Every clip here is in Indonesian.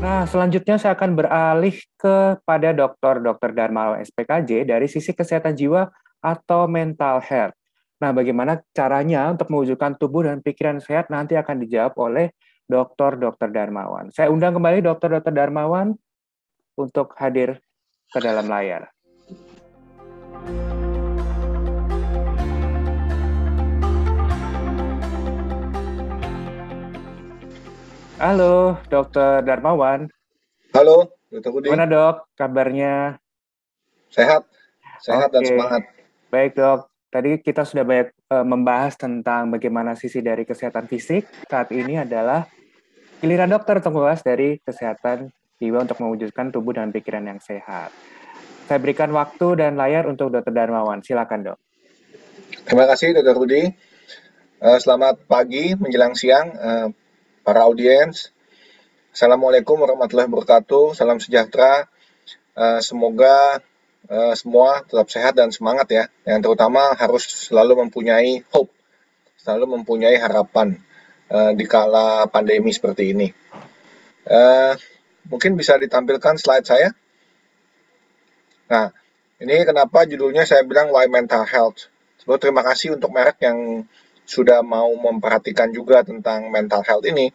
Nah, selanjutnya saya akan beralih kepada Dr. Darmawan SPKJ dari sisi kesehatan jiwa atau mental health. Nah, bagaimana caranya untuk mewujudkan tubuh dan pikiran sehat nanti akan dijawab oleh Dr. Darmawan. Saya undang kembali Dr. Darmawan untuk hadir ke dalam layar. Halo, Dr. Darmawan. Halo, Dr. Budi. Gimana, Dok? Kabarnya? Sehat, sehat dan Oke, semangat. baik, Dok. Tadi kita sudah banyak membahas tentang bagaimana sisi dari kesehatan fisik. Saat ini adalah giliran dokter untuk membahas dari kesehatan jiwa untuk mewujudkan tubuh dan pikiran yang sehat. Saya berikan waktu dan layar untuk Dr. Darmawan. Silakan, Dok. Terima kasih, Dr. Budi. Selamat pagi menjelang siang, para audiens. Assalamualaikum warahmatullahi wabarakatuh. Salam sejahtera. Semoga semua tetap sehat dan semangat ya. Yang terutama harus selalu mempunyai hope, selalu mempunyai harapan di kala pandemi seperti ini. Mungkin bisa ditampilkan slide saya. Nah, ini kenapa judulnya saya bilang Why Mental Health. Sebab terima kasih untuk merek yang sudah mau memperhatikan juga tentang mental health ini.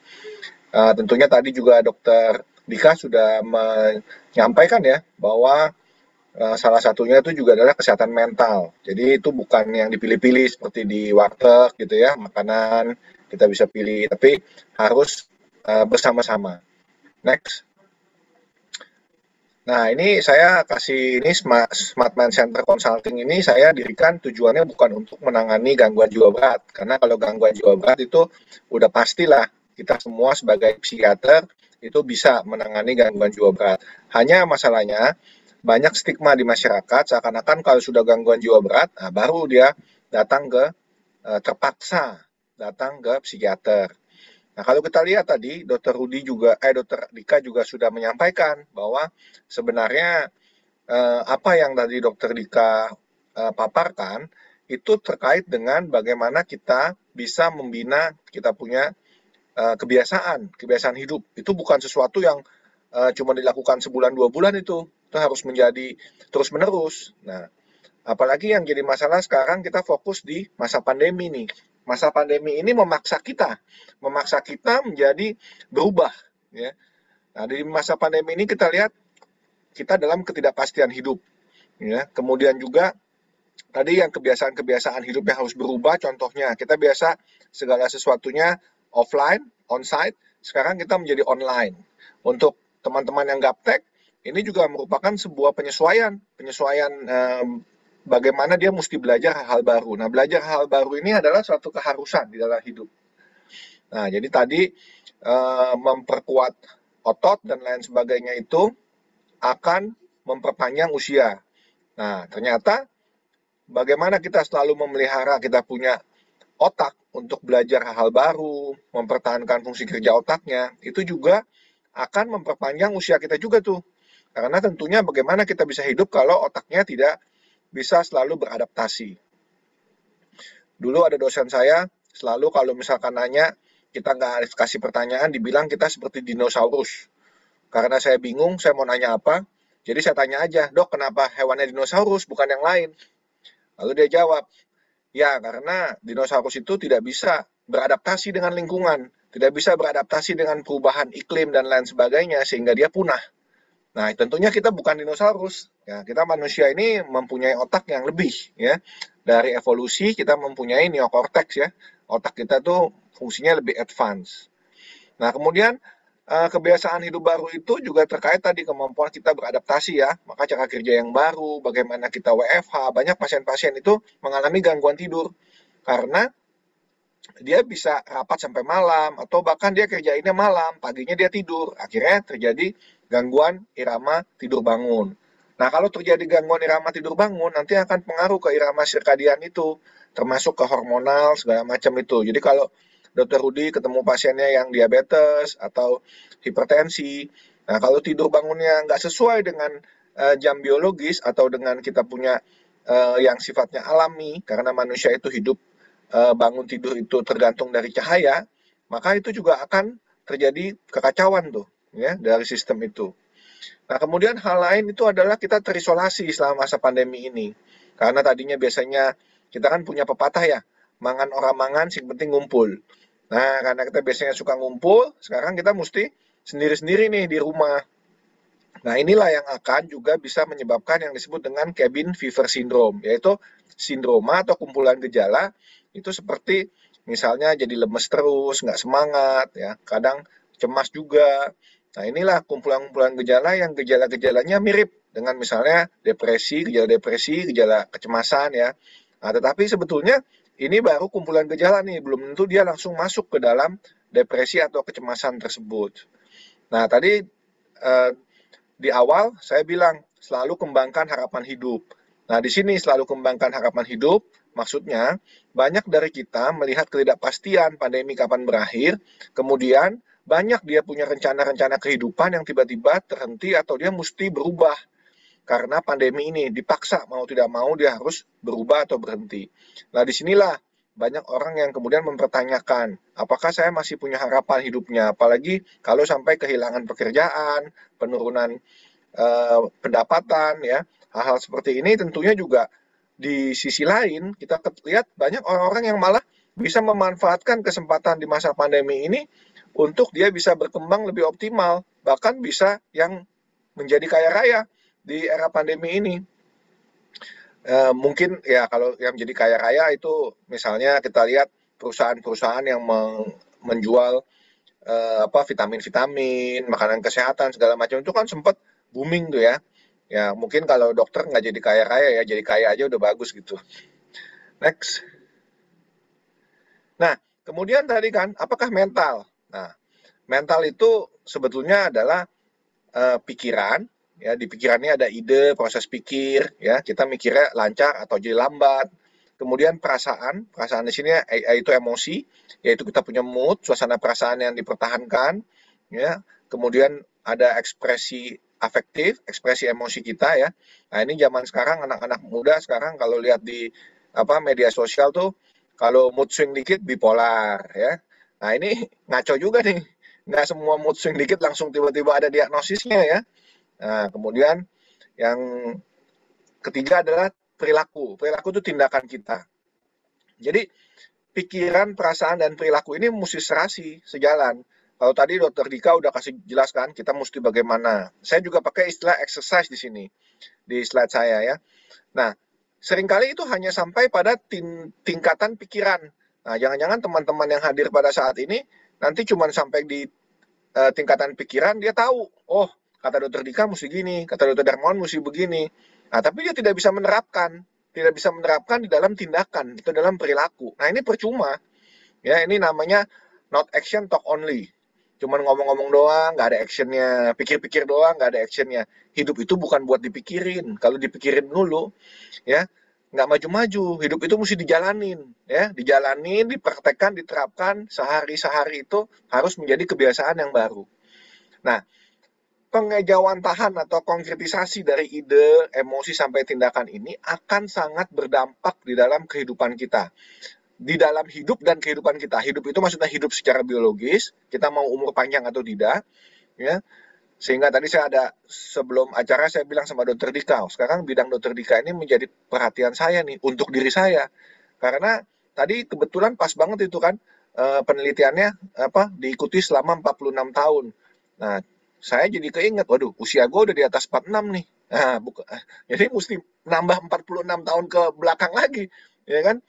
Tentunya tadi juga Dokter Dika sudah menyampaikan ya bahwa salah satunya itu juga adalah kesehatan mental. Jadi itu bukan yang dipilih-pilih seperti di warteg gitu ya, makanan kita bisa pilih, tapi harus bersama-sama. Next. Nah, ini saya kasih ini Smart Mind Center Consulting ini saya dirikan tujuannya bukan untuk menangani gangguan jiwa berat. Karena kalau gangguan jiwa berat itu udah pastilah kita semua sebagai psikiater itu bisa menangani gangguan jiwa berat. Hanya masalahnya banyak stigma di masyarakat seakan-akan kalau sudah gangguan jiwa berat, nah baru dia datang ke terpaksa datang ke psikiater. Nah, kalau kita lihat tadi, Dr. Dika juga sudah menyampaikan bahwa sebenarnya apa yang tadi Dr. Dika paparkan itu terkait dengan bagaimana kita bisa membina kita punya kebiasaan hidup. Itu bukan sesuatu yang cuma dilakukan sebulan 2 bulan itu harus menjadi terus menerus. Nah, apalagi yang jadi masalah sekarang kita fokus di masa pandemi nih. Masa pandemi ini memaksa kita menjadi berubah. Ya. Nah, di masa pandemi ini kita lihat kita dalam ketidakpastian hidup. Ya. Kemudian juga tadi yang kebiasaan-kebiasaan hidup yang harus berubah. Contohnya kita biasa segala sesuatunya offline, onsite. Sekarang kita menjadi online. Untuk teman-teman yang gaptek, ini juga merupakan sebuah penyesuaian bagaimana dia mesti belajar hal-hal baru. Nah, belajar hal baru ini adalah suatu keharusan di dalam hidup. Nah, jadi tadi memperkuat otot dan lain sebagainya itu akan memperpanjang usia. Nah, ternyata bagaimana kita selalu memelihara kita punya otak untuk belajar hal-hal baru, mempertahankan fungsi kerja otaknya, itu juga akan memperpanjang usia kita juga tuh. Karena tentunya bagaimana kita bisa hidup kalau otaknya tidak bisa selalu beradaptasi. Dulu ada dosen saya, selalu kalau misalkan nanya, kita nggak kasih pertanyaan, dibilang kita seperti dinosaurus. Karena saya bingung, saya mau nanya apa, jadi saya tanya aja, dok kenapa hewannya dinosaurus, bukan yang lain? Lalu dia jawab, ya karena dinosaurus itu tidak bisa beradaptasi dengan lingkungan, tidak bisa beradaptasi dengan perubahan iklim dan lain sebagainya, sehingga dia punah. Nah, tentunya kita bukan dinosaurus. Ya, kita manusia ini mempunyai otak yang lebih, ya. Dari evolusi kita mempunyai neokortex ya. Otak kita tuh fungsinya lebih advance. Nah, kemudian kebiasaan hidup baru itu juga terkait tadi kemampuan kita beradaptasi ya. Maka cara kerja yang baru, bagaimana kita WFH, banyak pasien-pasien itu mengalami gangguan tidur karena dia bisa rapat sampai malam atau bahkan dia kerjainnya malam, paginya dia tidur. Akhirnya terjadi gangguan irama tidur bangun. Nah, kalau terjadi gangguan irama tidur bangun, nanti akan pengaruh ke irama sirkadian itu, termasuk ke hormonal segala macam itu. Jadi kalau Dokter Rudi ketemu pasiennya yang diabetes atau hipertensi, nah kalau tidur bangunnya nggak sesuai dengan jam biologis atau dengan kita punya yang sifatnya alami, karena manusia itu hidup bangun tidur itu tergantung dari cahaya, maka itu juga akan terjadi kekacauan tuh. ya dari sistem itu. Nah, kemudian hal lain itu adalah kita terisolasi selama masa pandemi ini. Karena tadinya biasanya kita kan punya pepatah ya, mangan orang mangan, sing penting ngumpul. Nah, karena kita biasanya suka ngumpul, sekarang kita mesti sendiri-sendiri nih di rumah. Nah, inilah yang akan juga bisa menyebabkan yang disebut dengan cabin fever syndrome, yaitu sindroma atau kumpulan gejala itu seperti misalnya jadi lemes terus, nggak semangat, ya, kadang cemas juga. Nah, inilah kumpulan-kumpulan gejala yang gejala-gejalanya mirip dengan misalnya depresi, gejala kecemasan, ya. Nah, tetapi sebetulnya ini baru kumpulan gejala nih, belum tentu dia langsung masuk ke dalam depresi atau kecemasan tersebut. Nah, tadi eh, di awal saya bilang selalu kembangkan harapan hidup. Nah, di sini selalu kembangkan harapan hidup, maksudnya banyak dari kita melihat ketidakpastian pandemi kapan berakhir, kemudian banyak dia punya rencana-rencana kehidupan yang tiba-tiba terhenti atau dia mesti berubah karena pandemi ini dipaksa mau tidak mau dia harus berubah atau berhenti. Nah, disinilah banyak orang yang kemudian mempertanyakan, apakah saya masih punya harapan hidupnya? Apalagi kalau sampai kehilangan pekerjaan, penurunan pendapatan, ya, hal-hal seperti ini tentunya juga di sisi lain kita lihat banyak orang-orang yang malah bisa memanfaatkan kesempatan di masa pandemi ini untuk dia bisa berkembang lebih optimal, bahkan bisa yang menjadi kaya raya di era pandemi ini. Mungkin ya kalau yang menjadi kaya raya itu misalnya kita lihat perusahaan-perusahaan yang menjual vitamin-vitamin, makanan kesehatan segala macam itu kan sempat booming tuh ya. Ya mungkin kalau dokter nggak jadi kaya raya ya, jadi kaya aja udah bagus gitu. Next. Nah, kemudian tadi kan, apakah mental? Nah, mental itu sebetulnya adalah pikiran, ya di pikirannya ada ide, proses pikir, ya kita mikirnya lancar atau jadi lambat. Kemudian perasaan, perasaan di sini itu emosi, yaitu kita punya mood, suasana perasaan yang dipertahankan, ya. Kemudian ada ekspresi afektif, ekspresi emosi kita, ya. Nah, ini zaman sekarang anak-anak muda sekarang kalau lihat di media sosial tuh kalau mood swing dikit bipolar, ya. Nah, ini ngaco juga nih. Nggak semua mood swing dikit langsung tiba-tiba ada diagnosisnya, ya. Nah, kemudian yang ketiga adalah perilaku. Perilaku itu tindakan kita. Jadi pikiran, perasaan, dan perilaku ini mesti serasi, sejalan. Kalau tadi Dokter Dika udah kasih jelaskan kita mesti bagaimana. Saya juga pakai istilah exercise di sini, di slide saya, ya. Nah, seringkali itu hanya sampai pada tingkatan pikiran. Nah, jangan-jangan teman-teman yang hadir pada saat ini nanti cuma sampai di tingkatan pikiran, dia tahu, oh kata Dokter Dika mesti gini, kata Dokter Darmawan mesti begini. Nah, tapi dia tidak bisa menerapkan, di dalam tindakan, itu dalam perilaku. Nah, ini percuma. Ya, ini namanya not action talk only. Cuman ngomong-ngomong doang, nggak ada actionnya. Pikir-pikir doang, nggak ada actionnya. Hidup itu bukan buat dipikirin. Kalau dipikirin dulu, ya nggak maju-maju. Hidup itu mesti dijalanin, ya, dijalanin, dipraktekkan, diterapkan sehari-sehari itu harus menjadi kebiasaan yang baru. Nah, pengejawantahan atau konkretisasi dari ide, emosi sampai tindakan ini akan sangat berdampak di dalam kehidupan kita. Di dalam hidup dan kehidupan kita. Hidup itu maksudnya hidup secara biologis, kita mau umur panjang atau tidak, ya. Sehingga tadi saya ada sebelum acara saya bilang sama Dokter Dika, sekarang bidang Dokter Dika ini menjadi perhatian saya nih untuk diri saya. Karena tadi kebetulan pas banget itu kan penelitiannya diikuti selama 46 tahun. Nah, saya jadi keinget, waduh, usia gue udah di atas 46 nih. Nah, jadi mesti nambah 46 tahun ke belakang lagi, ya kan?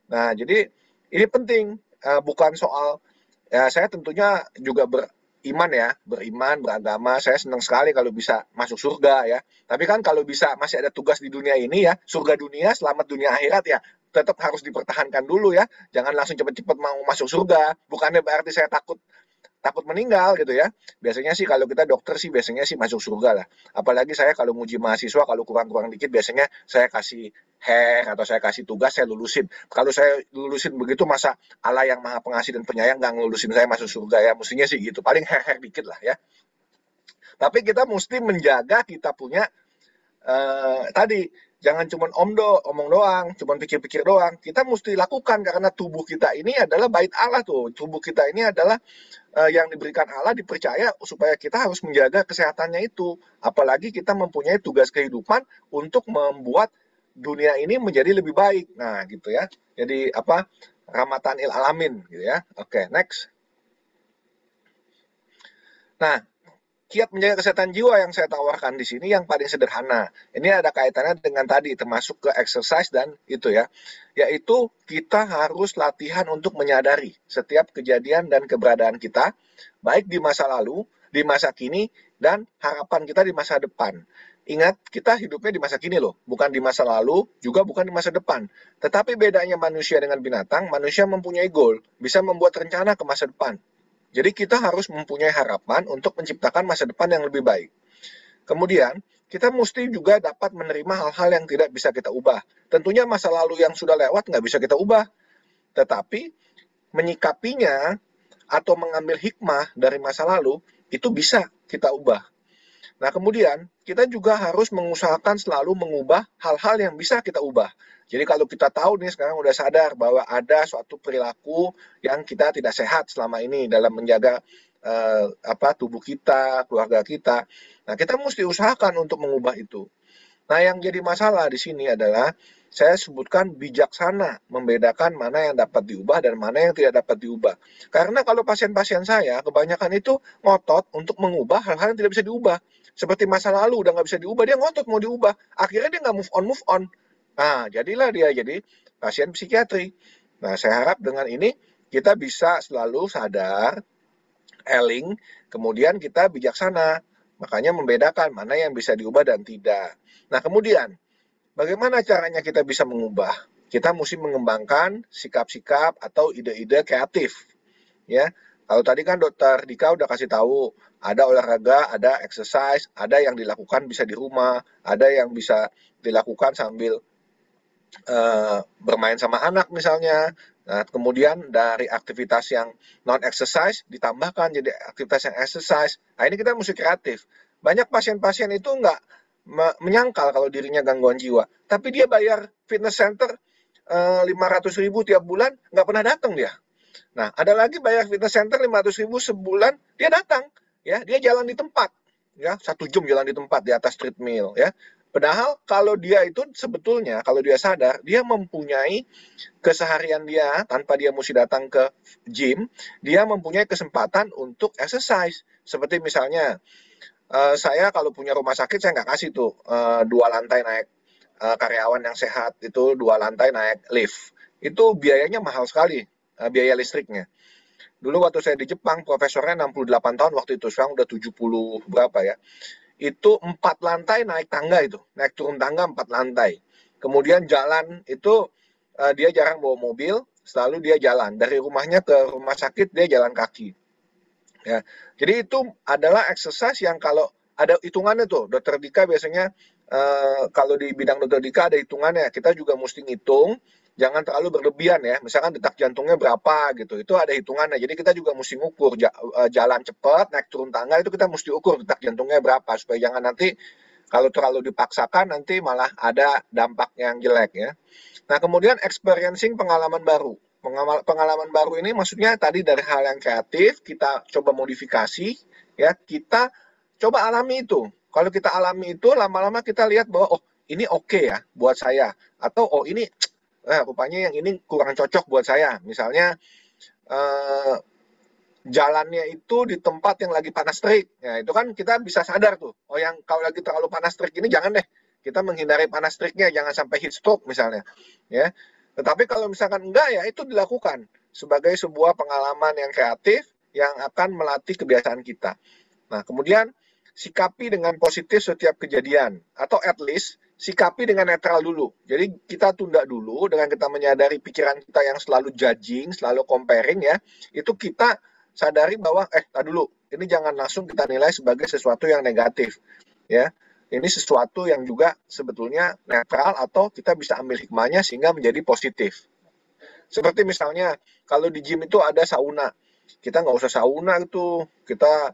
Nah, jadi ini penting, bukan soal ya saya tentunya juga beriman ya, beriman, beragama, saya senang sekali kalau bisa masuk surga ya. Tapi kan kalau bisa masih ada tugas di dunia ini ya, surga dunia, selamat dunia akhirat ya, tetap harus dipertahankan dulu ya. Jangan langsung cepat-cepat mau masuk surga. Bukannya berarti saya takut takut meninggal gitu ya. Biasanya sih kalau kita dokter sih biasanya sih masuk surga lah. Apalagi saya kalau nguji mahasiswa kalau kurang-kurang dikit biasanya saya kasih hair atau saya kasih tugas saya lulusin. Kalau saya lulusin begitu masa Allah yang maha pengasih dan penyayang nggak ngelulusin saya masuk surga ya. Mestinya sih gitu. Paling hair dikit lah ya. Tapi kita mesti menjaga kita punya tadi Jangan cuma omong doang, cuma pikir-pikir doang. Kita mesti lakukan karena tubuh kita ini adalah bait Allah tuh. Tubuh kita ini adalah yang diberikan Allah, dipercaya supaya kita harus menjaga kesehatannya itu. Apalagi kita mempunyai tugas kehidupan untuk membuat dunia ini menjadi lebih baik. Nah, gitu ya. Jadi apa? Rahmatan il alamin gitu ya. Oke, next. Nah, kiat menjaga kesehatan jiwa yang saya tawarkan di sini yang paling sederhana. Ini ada kaitannya dengan tadi, termasuk ke exercise dan itu ya. Yaitu kita harus latihan untuk menyadari setiap kejadian dan keberadaan kita, baik di masa lalu, di masa kini, dan harapan kita di masa depan. Ingat, kita hidupnya di masa kini loh, bukan di masa lalu, juga bukan di masa depan. Tetapi bedanya manusia dengan binatang, manusia mempunyai goal, bisa membuat rencana ke masa depan. Jadi kita harus mempunyai harapan untuk menciptakan masa depan yang lebih baik. Kemudian, kita mesti juga dapat menerima hal-hal yang tidak bisa kita ubah. Tentunya masa lalu yang sudah lewat nggak bisa kita ubah. Tetapi, menyikapinya atau mengambil hikmah dari masa lalu, itu bisa kita ubah. Nah, kemudian kita juga harus mengusahakan selalu mengubah hal-hal yang bisa kita ubah. Jadi kalau kita tahu nih sekarang udah sadar bahwa ada suatu perilaku yang kita tidak sehat selama ini dalam menjaga tubuh kita, keluarga kita. Nah, kita mesti usahakan untuk mengubah itu. Nah, yang jadi masalah di sini adalah saya sebutkan bijaksana membedakan mana yang dapat diubah dan mana yang tidak dapat diubah. Karena kalau pasien-pasien saya, kebanyakan itu ngotot untuk mengubah hal-hal yang tidak bisa diubah. Seperti masa lalu udah nggak bisa diubah, dia ngotot mau diubah. Akhirnya dia nggak move on. Nah, jadilah dia jadi pasien psikiatri. Nah, saya harap dengan ini kita bisa selalu sadar, eling, kemudian kita bijaksana. Makanya membedakan mana yang bisa diubah dan tidak. Nah, kemudian bagaimana caranya kita bisa mengubah? Kita mesti mengembangkan sikap-sikap atau ide-ide kreatif, ya. Kalau tadi kan Dokter Dika udah kasih tahu, ada olahraga, ada exercise, ada yang dilakukan bisa di rumah, ada yang bisa dilakukan sambil bermain sama anak misalnya. Nah, kemudian dari aktivitas yang non-exercise ditambahkan jadi aktivitas yang exercise. Nah, ini kita mesti kreatif. Banyak pasien-pasien itu nggak menyangkal kalau dirinya gangguan jiwa, tapi dia bayar fitness center 500.000 tiap bulan, nggak pernah datang dia. Nah, ada lagi bayar fitness center 500.000 sebulan, dia datang, ya, dia jalan di tempat, ya, 1 jam jalan di tempat di atas treadmill, ya. Padahal kalau dia itu sebetulnya, kalau dia sadar, dia mempunyai keseharian dia tanpa dia mesti datang ke gym, dia mempunyai kesempatan untuk exercise. Seperti misalnya, saya kalau punya rumah sakit, saya nggak kasih tuh 2 lantai naik karyawan yang sehat, itu 2 lantai naik lift. Itu biayanya mahal sekali, biaya listriknya. Dulu waktu saya di Jepang, profesornya 68 tahun waktu itu, sekarang udah 70 berapa ya. Itu 4 lantai naik tangga itu, naik turun tangga 4 lantai. Kemudian jalan itu dia jarang bawa mobil, selalu dia jalan. Dari rumahnya ke rumah sakit dia jalan kaki. Ya. Jadi itu adalah exercise yang kalau ada hitungannya tuh, Dokter Dika biasanya kalau di bidang Dokter Dika ada hitungannya. Kita juga mesti ngitung, jangan terlalu berlebihan ya. Misalkan detak jantungnya berapa gitu, itu ada hitungannya. Jadi kita juga mesti ngukur jalan cepat, naik turun tangga itu kita mesti ukur detak jantungnya berapa supaya jangan nanti kalau terlalu dipaksakan nanti malah ada dampak yang jelek ya. Nah, kemudian experiencing pengalaman baru. Pengalaman baru ini maksudnya tadi dari hal yang kreatif, kita coba modifikasi, ya, kita coba alami itu. Kalau kita alami itu, lama-lama kita lihat bahwa, oh, ini oke ya buat saya. Atau, oh, ini, rupanya yang ini kurang cocok buat saya. Misalnya, eh, jalannya itu di tempat yang lagi panas terik. Ya, itu kan kita bisa sadar tuh. Oh, yang kalau lagi terlalu panas terik ini jangan deh. Kita menghindari panas teriknya, jangan sampai heat stroke misalnya. Ya. Tetapi kalau misalkan enggak ya itu dilakukan sebagai sebuah pengalaman yang kreatif yang akan melatih kebiasaan kita. Nah, kemudian sikapi dengan positif setiap kejadian atau at least sikapi dengan netral dulu. Jadi kita tunda dulu dengan kita menyadari pikiran kita yang selalu judging, selalu comparing ya. Itu kita sadari bahwa tadi dulu, ini jangan langsung kita nilai sebagai sesuatu yang negatif, ya. Ini sesuatu yang juga sebetulnya netral atau kita bisa ambil hikmahnya sehingga menjadi positif. Seperti misalnya kalau di gym itu ada sauna, kita nggak usah sauna itu, kita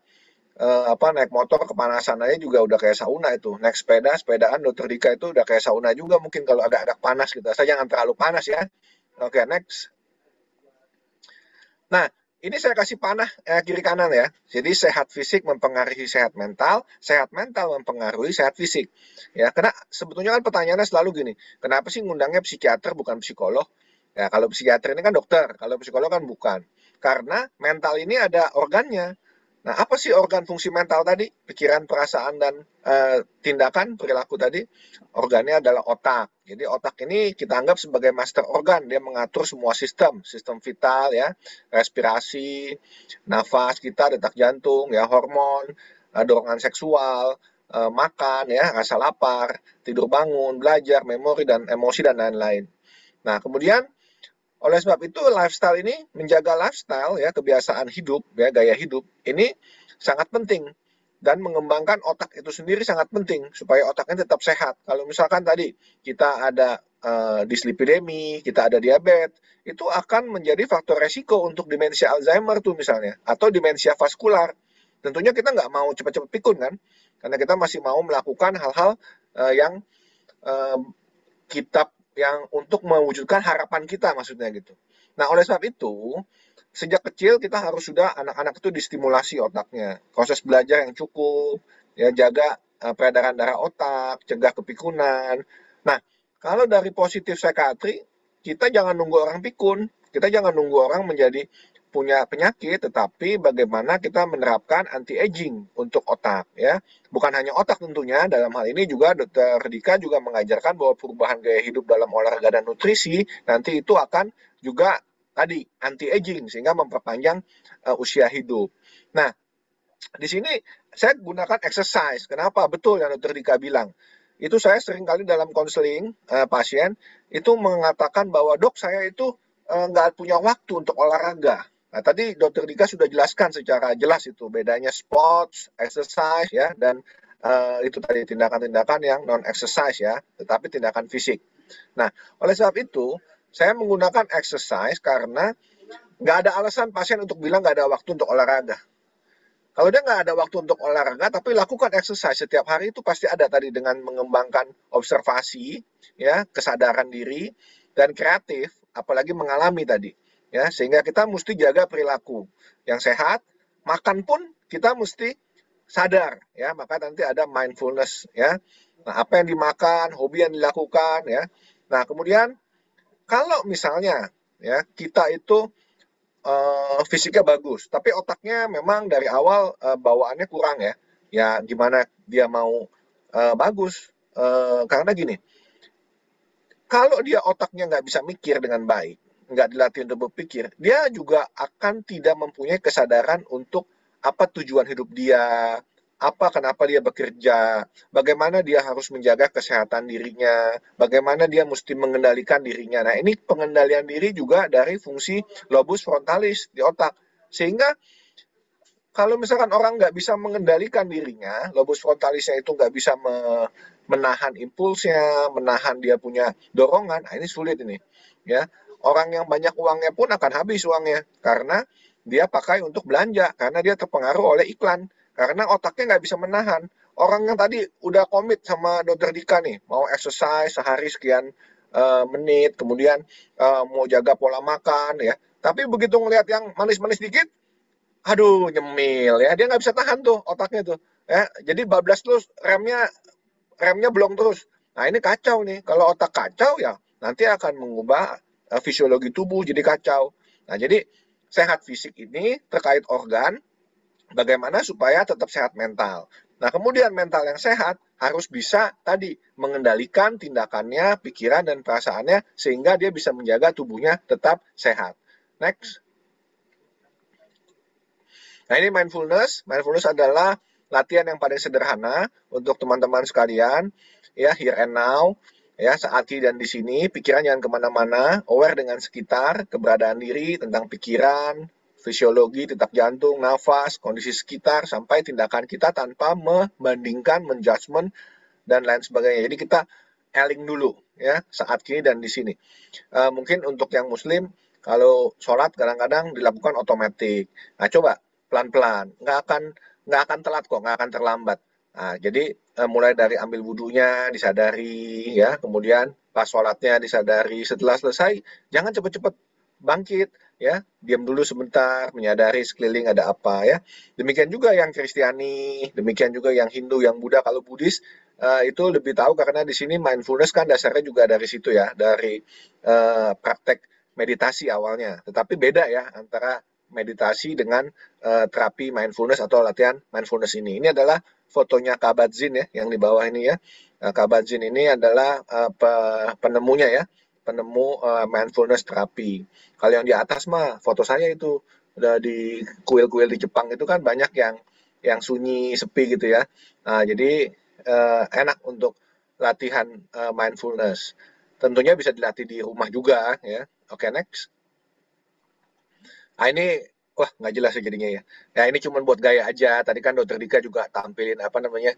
naik motor kepanasan aja juga udah kayak sauna itu. Naik sepedaan Dokter Dika itu udah kayak sauna juga mungkin kalau agak-agak panas gitu. Asal jangan terlalu panas ya. Oke, next. Nah, ini saya kasih panah kiri kanan ya. Jadi sehat fisik mempengaruhi sehat mental mempengaruhi sehat fisik. Ya, karena sebetulnya kan pertanyaannya selalu gini, kenapa sih ngundangnya psikiater bukan psikolog? Ya, kalau psikiater ini kan dokter, kalau psikolog kan bukan. Karena mental ini ada organnya. Nah, apa sih organ fungsi mental tadi? Pikiran, perasaan, dan tindakan, perilaku tadi. Organnya adalah otak. Jadi otak ini kita anggap sebagai master organ. Dia mengatur semua sistem vital ya, respirasi, nafas kita, detak jantung, ya hormon, dorongan seksual, makan ya, rasa lapar, tidur bangun, belajar, memori dan emosi dan lain-lain. Nah, kemudian oleh sebab itu lifestyle ini menjaga lifestyle ya kebiasaan hidup ya gaya hidup ini sangat penting dan mengembangkan otak itu sendiri sangat penting supaya otaknya tetap sehat. Kalau misalkan tadi kita ada dislipidemi, kita ada diabetes, itu akan menjadi faktor resiko untuk demensia Alzheimer tuh misalnya atau demensia vaskular. Tentunya kita nggak mau cepat-cepat pikun kan, karena kita masih mau melakukan hal-hal yang uh, kita yang untuk mewujudkan harapan kita maksudnya gitu. Nah, oleh sebab itu, sejak kecil kita harus sudah anak-anak itu distimulasi otaknya. Proses belajar yang cukup, ya jaga peredaran darah otak, cegah kepikunan. Nah, kalau dari positif psikiatri, kita jangan nunggu orang pikun, kita jangan nunggu orang menjadi punya penyakit, tetapi bagaimana kita menerapkan anti-aging untuk otak ya. Bukan hanya otak tentunya, dalam hal ini juga Dr. Dika juga mengajarkan bahwa perubahan gaya hidup dalam olahraga dan nutrisi nanti itu akan juga tadi anti-aging sehingga memperpanjang usia hidup. Nah, di sini saya gunakan exercise. Kenapa? Betul yang Dr. Dika bilang. Itu saya sering kali dalam konseling pasien itu mengatakan bahwa dok saya itu nggak punya waktu untuk olahraga. Nah, tadi Dr. Dika sudah jelaskan secara jelas itu bedanya sports, exercise ya dan itu tadi tindakan-tindakan yang non exercise ya, tetapi tindakan fisik. Nah, oleh sebab itu saya menggunakan exercise karena nggak ada alasan pasien untuk bilang nggak ada waktu untuk olahraga. Kalau dia nggak ada waktu untuk olahraga, tapi lakukan exercise setiap hari itu pasti ada tadi dengan mengembangkan observasi, ya, kesadaran diri dan kreatif, apalagi mengalami tadi, ya, sehingga kita mesti jaga perilaku yang sehat. Makan pun kita mesti sadar, ya, maka nanti ada mindfulness, ya. Nah, apa yang dimakan, hobi yang dilakukan, ya. Nah, kemudian kalau misalnya, ya, kita itu fisiknya bagus, tapi otaknya memang dari awal bawaannya kurang ya. Ya gimana dia mau bagus? Karena gini, kalau dia otaknya nggak bisa mikir dengan baik, nggak dilatih untuk berpikir, dia juga akan tidak mempunyai kesadaran untuk apa tujuan hidup dia, apa kenapa dia bekerja, bagaimana dia harus menjaga kesehatan dirinya, bagaimana dia mesti mengendalikan dirinya. Nah, ini pengendalian diri juga dari fungsi lobus frontalis di otak. Sehingga kalau misalkan orang nggak bisa mengendalikan dirinya, lobus frontalisnya itu nggak bisa menahan impulsnya, menahan dia punya dorongan, nah ini sulit ini. Ya, orang yang banyak uangnya pun akan habis uangnya karena dia pakai untuk belanja, karena dia terpengaruh oleh iklan, karena otaknya nggak bisa menahan. Orang yang tadi udah komit sama Dokter Dika nih, mau exercise sehari sekian menit, kemudian mau jaga pola makan ya, tapi begitu ngelihat yang manis-manis dikit, aduh nyemil ya, dia nggak bisa tahan tuh otaknya tuh ya, jadi bablas terus, remnya remnya belum terus. Nah ini kacau nih, kalau otak kacau ya nanti akan mengubah fisiologi tubuh jadi kacau. Nah jadi sehat fisik ini terkait organ, bagaimana supaya tetap sehat mental. Nah kemudian mental yang sehat harus bisa tadi mengendalikan tindakannya, pikiran dan perasaannya sehingga dia bisa menjaga tubuhnya tetap sehat. Next. Nah ini mindfulness. Mindfulness adalah latihan yang paling sederhana untuk teman-teman sekalian, ya here and now, ya saat ini dan di sini. Pikiran jangan kemana-mana, aware dengan sekitar, keberadaan diri, tentang pikiran, fisiologi, detak jantung, nafas, kondisi sekitar, sampai tindakan kita tanpa membandingkan, menjudgment, dan lain sebagainya. Jadi kita eling dulu, ya saat ini dan di sini. Mungkin untuk yang Muslim, kalau sholat kadang-kadang dilakukan otomatis. Nah, coba pelan-pelan, nggak akan nggak akan telat kok, nggak akan terlambat. Nah, jadi mulai dari ambil wudhunya disadari ya, kemudian pas sholatnya disadari, setelah selesai jangan cepet-cepet bangkit ya, diam dulu sebentar, menyadari sekeliling ada apa ya. Demikian juga yang Kristiani, demikian juga yang Hindu, yang Buddha. Kalau Buddhis itu lebih tahu karena di sini mindfulness kan dasarnya juga dari situ ya, dari praktek meditasi awalnya. Tetapi beda ya antara meditasi dengan terapi mindfulness atau latihan mindfulness ini. Ini adalah fotonya Kabat-Zinn ya, yang di bawah ini ya. Kabat-Zinn ini adalah penemunya ya, penemu mindfulness terapi. Kalau yang di atas mah foto saya itu udah di kuil-kuil di Jepang itu kan banyak yang sunyi, sepi gitu ya. Jadi enak untuk latihan mindfulness. Tentunya bisa dilatih di rumah juga ya. Oke, next. Ini wah nggak jelas ya jadinya ya. Ya ini cuma buat gaya aja. Tadi kan Dokter Dika juga tampilin apa namanya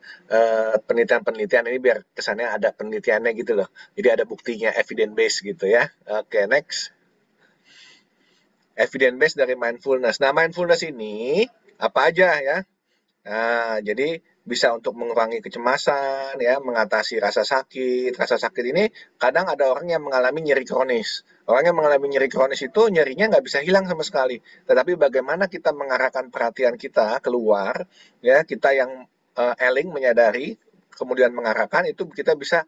penelitian-penelitian ini biar kesannya ada penelitiannya gitu loh. Jadi ada buktinya evidence base gitu ya. Oke, next. Evidence base dari mindfulness. Nah, mindfulness ini apa aja ya? Nah, jadi bisa untuk mengurangi kecemasan, ya, mengatasi rasa sakit. Rasa sakit ini kadang ada orang yang mengalami nyeri kronis. Orang yang mengalami nyeri kronis itu nyerinya nggak bisa hilang sama sekali. Tetapi bagaimana kita mengarahkan perhatian kita keluar, ya, kita yang eling menyadari, kemudian mengarahkan itu kita bisa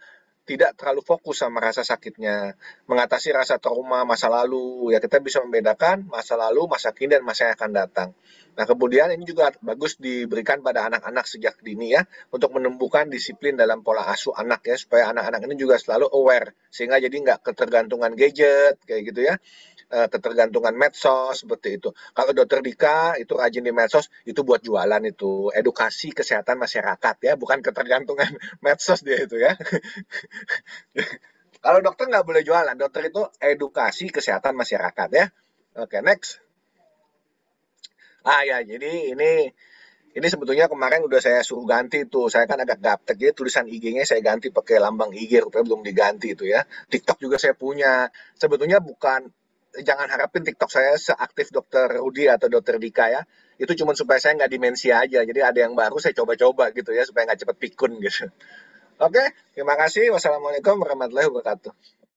tidak terlalu fokus sama rasa sakitnya, mengatasi rasa trauma masa lalu, ya kita bisa membedakan masa lalu, masa kini, dan masa yang akan datang. Nah, kemudian ini juga bagus diberikan pada anak-anak sejak dini ya, untuk menumbuhkan disiplin dalam pola asuh anak ya, supaya anak-anak ini juga selalu aware, sehingga jadi nggak ketergantungan gadget, kayak gitu ya, ketergantungan medsos, seperti itu. Kalau Dokter Dika itu rajin di medsos, itu buat jualan itu, edukasi kesehatan masyarakat ya, bukan ketergantungan medsos dia itu ya. Kalau dokter nggak boleh jualan, dokter itu edukasi kesehatan masyarakat ya. Oke, next. Ya, jadi ini sebetulnya kemarin udah saya suruh ganti tuh. Saya kan agak gaptek, jadi tulisan IG-nya saya ganti pakai lambang IG, rupanya belum diganti itu ya. TikTok juga saya punya. Sebetulnya bukan, jangan harapin TikTok saya seaktif dokter Rudi atau dokter Dika ya. Itu cuma supaya saya nggak demensia aja. Jadi ada yang baru saya coba-coba gitu ya, supaya nggak cepet pikun gitu. Oke, terima kasih. Wassalamualaikum warahmatullahi wabarakatuh.